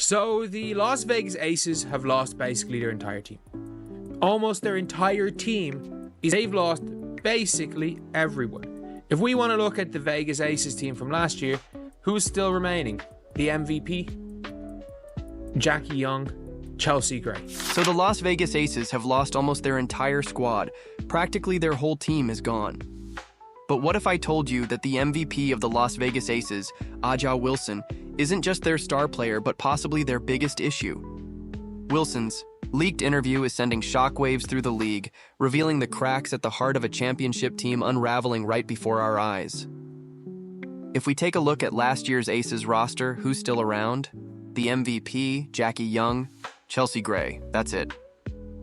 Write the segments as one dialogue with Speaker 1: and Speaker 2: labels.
Speaker 1: So the Las Vegas Aces have lost basically their entire team. Almost their entire team they've lost basically everyone. If we want to look at the Vegas Aces team from last year, who's still remaining? The MVP, Jackie Young, Chelsea Gray.
Speaker 2: So the Las Vegas Aces have lost almost their entire squad. Practically their whole team is gone. But what if I told you that the MVP of the Las Vegas Aces, A'ja Wilson, isn't just their star player, but possibly their biggest issue? Wilson's leaked interview is sending shockwaves through the league, revealing the cracks at the heart of a championship team unraveling right before our eyes. If we take a look at last year's Aces roster, who's still around? The MVP, Jackie Young, Chelsea Gray, that's it.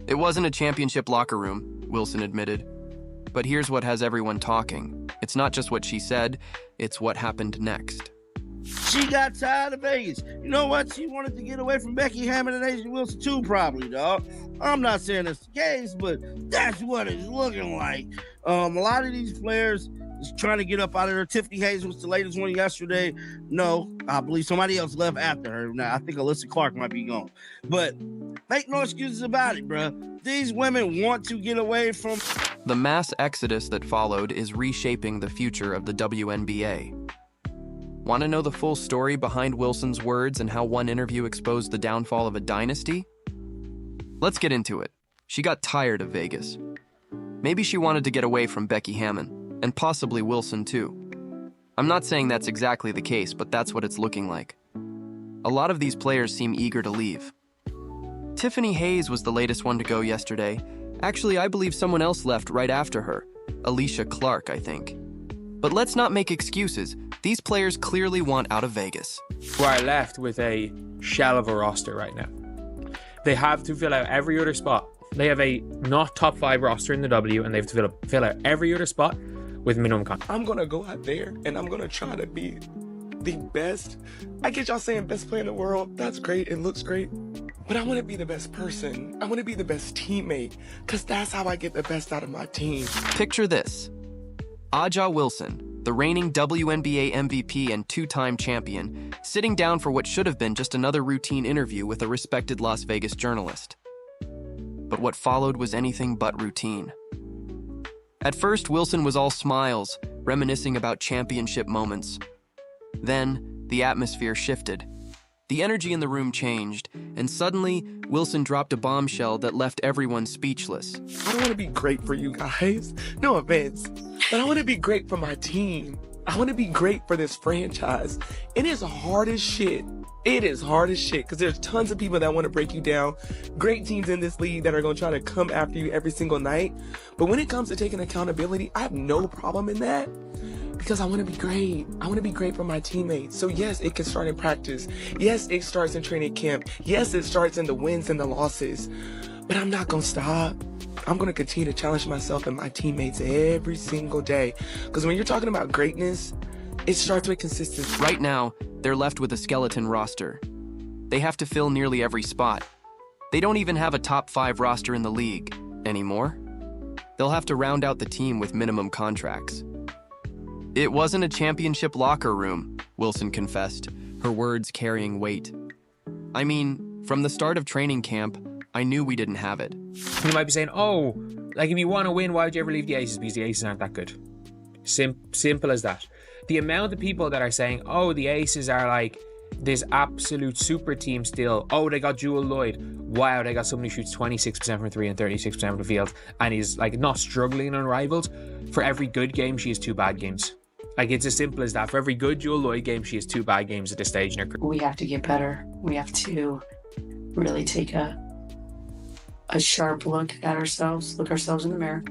Speaker 2: It wasn't a championship locker room, Wilson admitted. But here's what has everyone talking. It's not just what she said, it's what happened next.
Speaker 3: She got tired of Vegas. You know what? She wanted to get away from Becky Hammond and A'ja Wilson too, probably, dog. I'm not saying that's the case, but that's what it's looking like. A lot of these players is trying to get up out of there. Tiffany Hayes was the latest one yesterday. No, I believe somebody else left after her. Now, I think Alyssa Clark might be gone. But make no excuses about it, bruh. These women want to get away from...
Speaker 2: The mass exodus that followed is reshaping the future of the WNBA. Want to know the full story behind Wilson's words and how one interview exposed the downfall of a dynasty? Let's get into it. She got tired of Vegas. Maybe she wanted to get away from Becky Hammond, and possibly Wilson too. I'm not saying that's exactly the case, but that's what it's looking like. A lot of these players seem eager to leave. Tiffany Hayes was the latest one to go yesterday. Actually, I believe someone else left right after her. Alicia Clark, I think. But let's not make excuses. These players clearly want out of Vegas.
Speaker 1: Who are left with a shell of a roster right now. They have to fill out every other spot. They have a not top 5 roster in the W, and they have to fill out every other spot with minimum contract.
Speaker 4: I'm gonna go out there and I'm gonna try to be the best. I get y'all saying best player in the world. That's great. It looks great. But I want to be the best person. I want to be the best teammate, because that's how I get the best out of my team.
Speaker 2: Picture this. A'ja Wilson, the reigning WNBA MVP and 2-time champion, sitting down for what should have been just another routine interview with a respected Las Vegas journalist. But what followed was anything but routine. At first, Wilson was all smiles, reminiscing about championship moments. Then, the atmosphere shifted. The energy in the room changed, and suddenly, Wilson dropped a bombshell that left everyone speechless.
Speaker 4: I don't want to be great for you guys. No offense. But I want to be great for my team. I want to be great for this franchise. It is hard as shit. It is hard as shit, because there's tons of people that want to break you down. Great teams in this league that are going to try to come after you every single night. But when it comes to taking accountability, I have no problem in that. Because I want to be great. I want to be great for my teammates. So yes, it can start in practice. Yes, it starts in training camp. Yes, it starts in the wins and the losses. But I'm not going to stop. I'm going to continue to challenge myself and my teammates every single day. Because when you're talking about greatness, it starts with consistency.
Speaker 2: Right now, they're left with a skeleton roster. They have to fill nearly every spot. They don't even have a top 5 roster in the league anymore. They'll have to round out the team with minimum contracts. It wasn't a championship locker room, Wilson confessed, her words carrying weight. I mean, from the start of training camp, I knew we didn't have it.
Speaker 1: You might be saying, oh, like if you want to win, why would you ever leave the Aces? Because the Aces aren't that good. Simple as that. The amount of people that are saying, oh, the Aces are like this absolute super team still. Oh, they got Jewel Lloyd. Wow, they got somebody who shoots 26% from 3 and 36% from the field and is like not struggling unrivaled. For every good game, she has 2 bad games. Like, it's as simple as that. For every good Jewel Lloyd game, she has 2 bad games at this stage in her career.
Speaker 5: We have to get better. We have to really take a sharp look at ourselves, look ourselves in the mirror,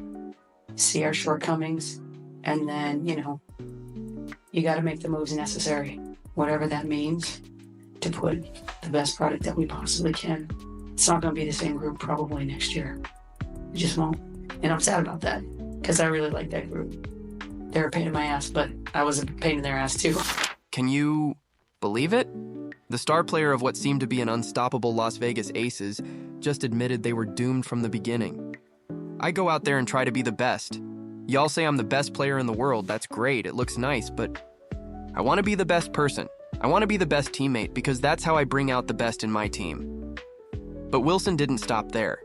Speaker 5: see our shortcomings, and then, you got to make the moves necessary, whatever that means, to put the best product that we possibly can. It's not going to be the same group probably next year. It just won't. And I'm sad about that, because I really like that group. They're a pain in my ass, but I was a pain in their ass too.
Speaker 2: Can you believe it? The star player of what seemed to be an unstoppable Las Vegas Aces just admitted they were doomed from the beginning. I go out there and try to be the best. Y'all say I'm the best player in the world. That's great. It looks nice, but I want to be the best person. I want to be the best teammate because that's how I bring out the best in my team. But Wilson didn't stop there.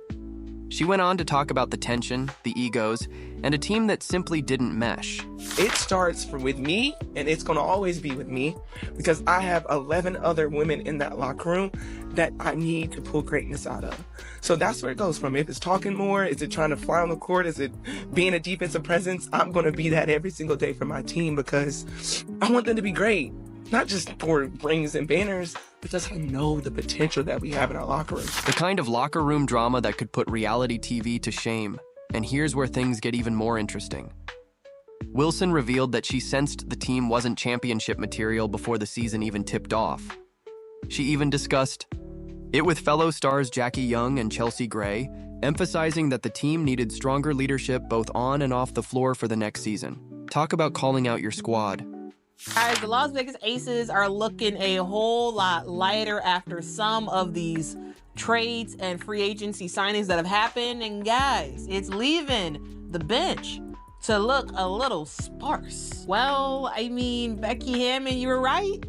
Speaker 2: She went on to talk about the tension, the egos, and a team that simply didn't mesh.
Speaker 4: It starts with me, and it's going to always be with me, because I have 11 other women in that locker room that I need to pull greatness out of. So that's where it goes from. If it's talking more, is it trying to fly on the court, is it being a defensive presence? I'm going to be that every single day for my team, because I want them to be great. Not just for rings and banners, because I know the potential that we have in our locker room.
Speaker 2: The kind of locker room drama that could put reality TV to shame. And here's where things get even more interesting. Wilson revealed that she sensed the team wasn't championship material before the season even tipped off. She even discussed it with fellow stars Jackie Young and Chelsea Gray, emphasizing that the team needed stronger leadership both on and off the floor for the next season. Talk about calling out your squad.
Speaker 6: Guys, the Las Vegas Aces are looking a whole lot lighter after some of these trades and free agency signings that have happened. And guys, it's leaving the bench to look a little sparse. Well, I mean, Becky Hammond, you were right.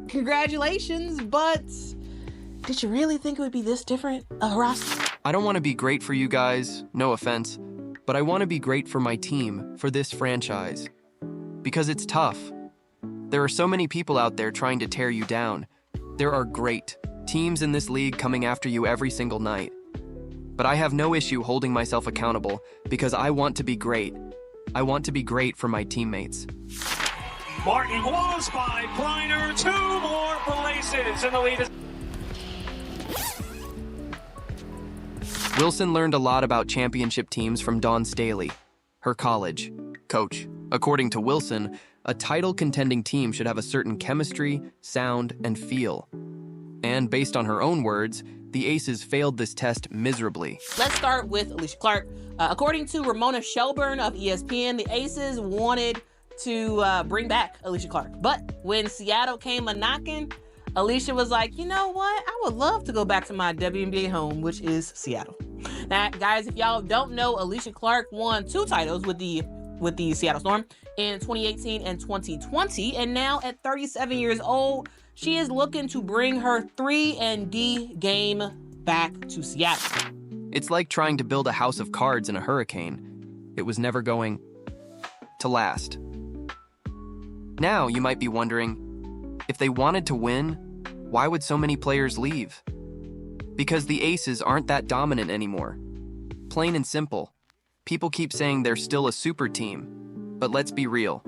Speaker 6: Congratulations, but did you really think it would be this different a roster?
Speaker 2: I don't want to be great for you guys, no offense, but I want to be great for my team, for this franchise. Because it's tough. There are so many people out there trying to tear you down. There are great teams in this league coming after you every single night. But I have no issue holding myself accountable because I want to be great. I want to be great for my teammates.
Speaker 7: Martin blows by Kleiner, 2 more places in the lead.
Speaker 2: Wilson learned a lot about championship teams from Dawn Staley, her college coach. According to Wilson, a title-contending team should have a certain chemistry, sound, and feel. And based on her own words, the Aces failed this test miserably.
Speaker 6: Let's start with Alicia Clark. According to Ramona Shelburne of ESPN, the Aces wanted to bring back Alicia Clark. But when Seattle came a-knocking, Alicia was like, you know what? I would love to go back to my WNBA home, which is Seattle. Now, guys, if y'all don't know, Alicia Clark won 2 titles with the Seattle Storm in 2018 and 2020. And now at 37 years old, she is looking to bring her 3-and-D game back to Seattle.
Speaker 2: It's like trying to build a house of cards in a hurricane. It was never going to last. Now you might be wondering, if they wanted to win, why would so many players leave? Because the Aces aren't that dominant anymore. Plain and simple. People keep saying they're still a super team, but let's be real.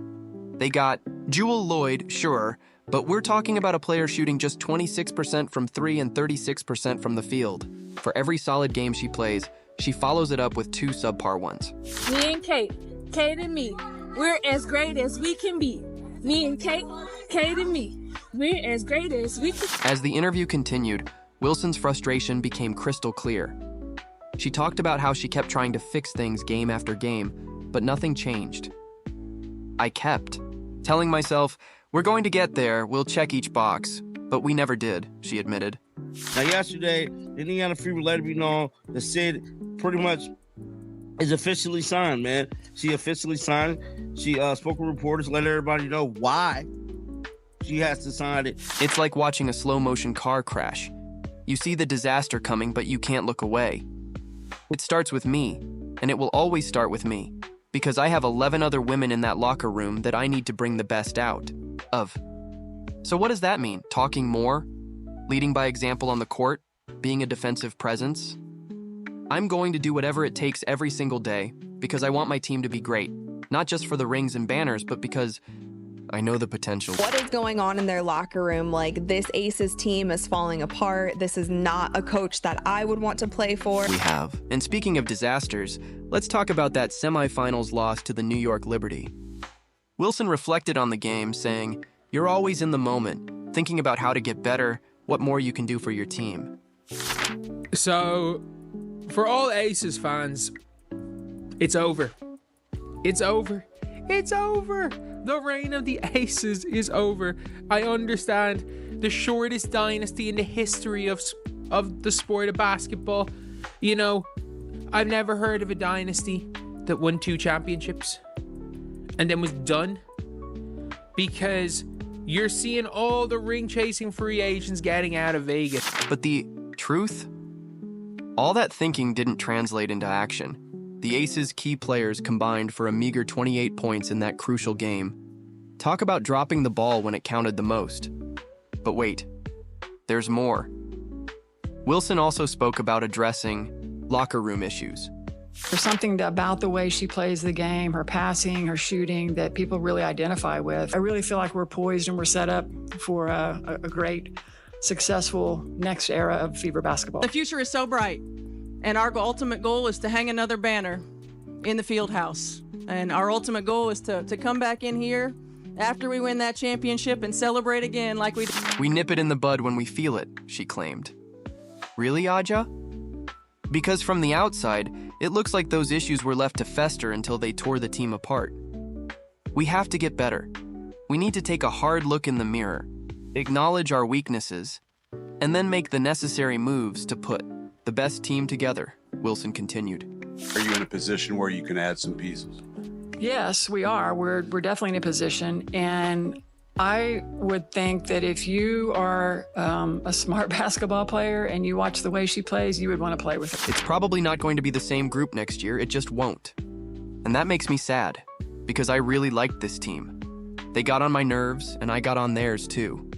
Speaker 2: They got Jewel Lloyd, sure, but we're talking about a player shooting just 26% from 3 and 36% from the field. For every solid game she plays, she follows it up with 2 subpar ones.
Speaker 8: Me and Kate and me, we're as great as we can be. Me and Kate and me, we're as great as we can.
Speaker 2: As the interview continued, Wilson's frustration became crystal clear. She talked about how she kept trying to fix things game after game, but nothing changed. I kept telling myself, we're going to get there, we'll check each box. But we never did, she admitted.
Speaker 3: Now, yesterday, Indiana Fever let it be known that Sid pretty much is officially signed, man. She officially signed. She spoke with reporters, let everybody know why she has to sign it.
Speaker 2: It's like watching a slow-motion car crash. You see the disaster coming, but you can't look away. It starts with me, and it will always start with me, because I have 11 other women in that locker room that I need to bring the best out of. So what does that mean? Talking more? Leading by example on the court? Being a defensive presence? I'm going to do whatever it takes every single day because I want my team to be great. Not just for the rings and banners, but because I know the potential.
Speaker 9: What is going on in their locker room? Like, this Aces team is falling apart. This is not a coach that I would want to play for.
Speaker 2: We have. And speaking of disasters, let's talk about that semifinals loss to the New York Liberty. Wilson reflected on the game, saying, "You're always in the moment, thinking about how to get better, what more you can do for your team."
Speaker 1: So, for all Aces fans, it's over. It's over. It's over. The reign of the Aces is over. I understand the shortest dynasty in the history of the sport of basketball. You know, I've never heard of a dynasty that won 2 championships and then was done. Because You're seeing all the ring-chasing free agents getting out of Vegas.
Speaker 2: But the truth? All that thinking didn't translate into action. The Aces' key players combined for a meager 28 points in that crucial game. Talk about dropping the ball when it counted the most. But wait, there's more. Wilson also spoke about addressing locker room issues.
Speaker 10: There's something about the way she plays the game, her passing, her shooting, that people really identify with. I really feel like we're poised and we're set up for a great, successful next era of Fever basketball.
Speaker 11: The future is so bright, and our ultimate goal is to hang another banner in the field house. And our ultimate goal is to come back in here after we win that championship and celebrate again like we did.
Speaker 2: We nip it in the bud when we feel it, she claimed. Really, Aja? Because from the outside, it looks like those issues were left to fester until they tore the team apart. We have to get better. We need to take a hard look in the mirror, acknowledge our weaknesses, and then make the necessary moves to put the best team together, Wilson continued.
Speaker 12: Are you in a position where you can add some pieces?
Speaker 10: Yes, we are. We're definitely in a position, and I would think that if you are a smart basketball player and you watch the way she plays, you would want to play with her.
Speaker 2: It's probably not going to be the same group next year, it just won't. And that makes me sad, because I really liked this team. They got on my nerves, and I got on theirs too.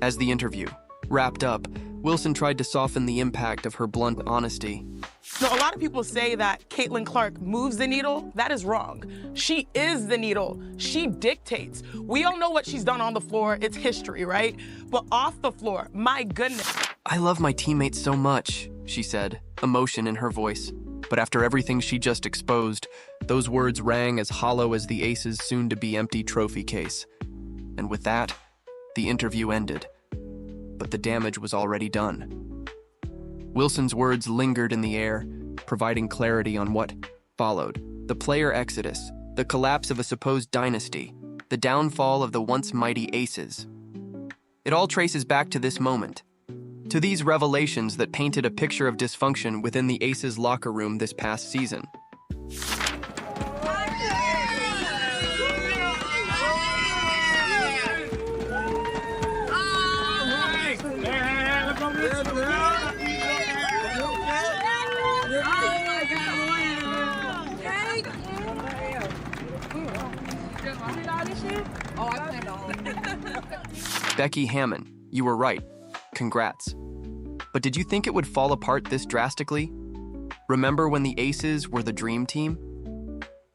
Speaker 2: As the interview wrapped up, Wilson tried to soften the impact of her blunt honesty.
Speaker 13: So a lot of people say that Caitlin Clark moves the needle. That is wrong. She is the needle. She dictates. We all know what she's done on the floor. It's history, right? But off the floor, my goodness.
Speaker 2: I love my teammates so much, she said, emotion in her voice. But after everything she just exposed, those words rang as hollow as the Aces' soon-to-be empty trophy case. And with that, the interview ended. But the damage was already done. Wilson's words lingered in the air, providing clarity on what followed. The player exodus, the collapse of a supposed dynasty, the downfall of the once mighty Aces. It all traces back to this moment, to these revelations that painted a picture of dysfunction within the Aces locker room this past season. Becky Hammon, you were right. Congrats. But did you think it would fall apart this drastically? Remember when the Aces were the dream team?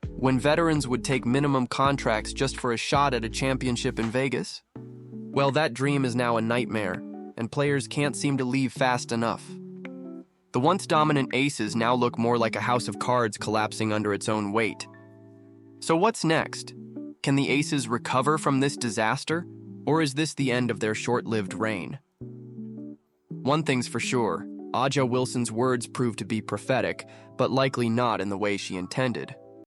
Speaker 2: When veterans would take minimum contracts just for a shot at a championship in Vegas? Well, that dream is now a nightmare, and players can't seem to leave fast enough. The once dominant Aces now look more like a house of cards collapsing under its own weight. So what's next? Can the Aces recover from this disaster, or is this the end of their short-lived reign? One thing's for sure, Aja Wilson's words proved to be prophetic, but likely not in the way she intended.